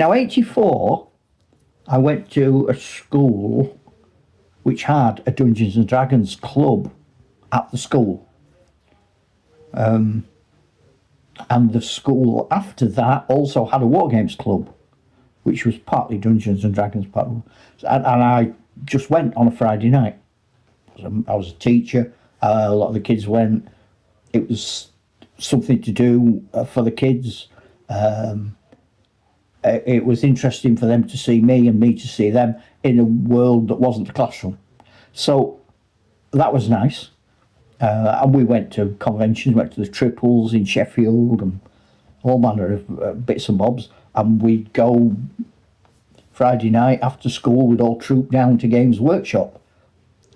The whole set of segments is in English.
Now, 84, I went to a school which had a Dungeons and Dragons club at the school. And the school after that also had a Wargames club, which was partly Dungeons and Dragons, and I just went on a Friday night. I was a teacher. A lot of the kids went. It was something to do for the kids. It was interesting for them to see me and me to see them in a world that wasn't the classroom. So that was nice. And we went to conventions, went to the Triples in Sheffield and all manner of bits and bobs. And we'd go Friday night after school, we'd all troop down to Games Workshop.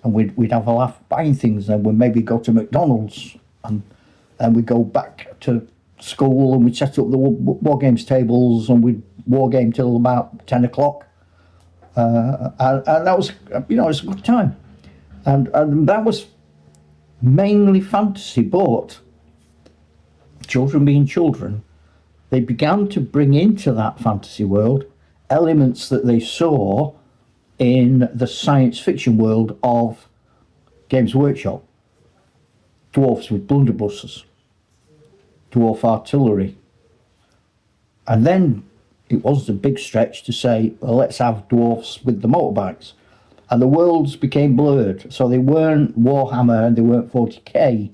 And we'd have a laugh buying things. And we'd maybe go to McDonald's. And we'd go back to school and we'd set up the war games tables and we'd war game till about 10 o'clock. And that was, it was a good time. And that was mainly fantasy, but children being children, they began to bring into that fantasy world elements that they saw in the science fiction world of Games Workshop. Dwarfs with blunderbusses, dwarf artillery. And then it was a big stretch to say, well, let's have dwarfs with the motorbikes. And the worlds became blurred. So they weren't Warhammer and they weren't 40k.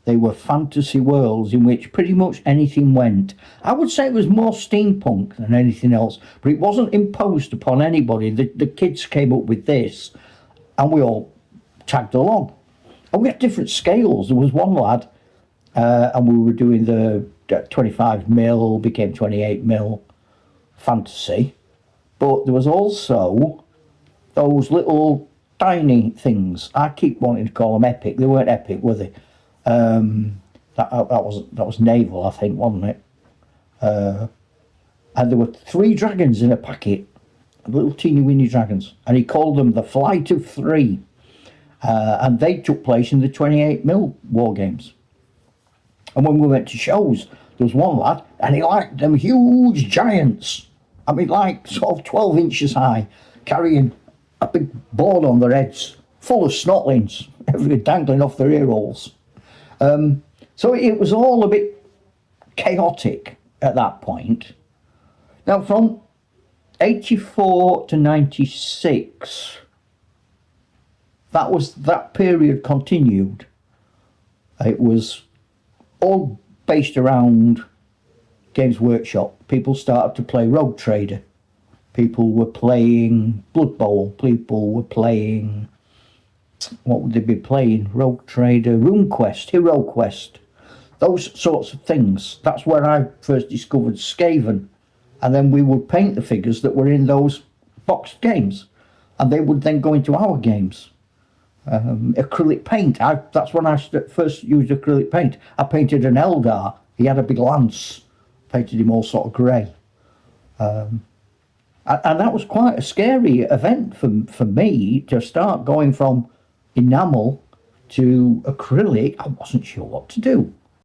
They were fantasy worlds in which pretty much anything went. I would say it was more steampunk than anything else, but it wasn't imposed upon anybody. The kids came up with this and we all tagged along. And we had different scales. There was one lad and we were doing the 25mm, became 28mm fantasy. But there was also those little tiny things. I keep wanting to call them epic. They weren't epic, were they? That was naval, I think, wasn't it? And there were 3 dragons in a packet, little teeny weeny dragons, and he called them the Flight of 3. And they took place in the 28mm war games. And when we went to shows, there was one lad, and he liked them huge giants. I mean, like sort of 12 inches high, carrying a big board on their heads, full of snotlings, everything dangling off their ear holes. So it was all a bit chaotic at that point. Now, from 84 to 96, that period continued. It was all based around Games Workshop. People started to play Rogue Trader. People were playing Blood Bowl. People were playing, what would they be playing? Rogue Trader, RuneQuest, Hero Quest, those sorts of things. That's where I first discovered Skaven. And then we would paint the figures that were in those boxed games. And they would then go into our games. Acrylic paint. That's when I first used acrylic paint. I painted an Eldar. He had a big lance. Painted him all sort of grey. And that was quite a scary event for me to start going from enamel to acrylic. I wasn't sure what to do.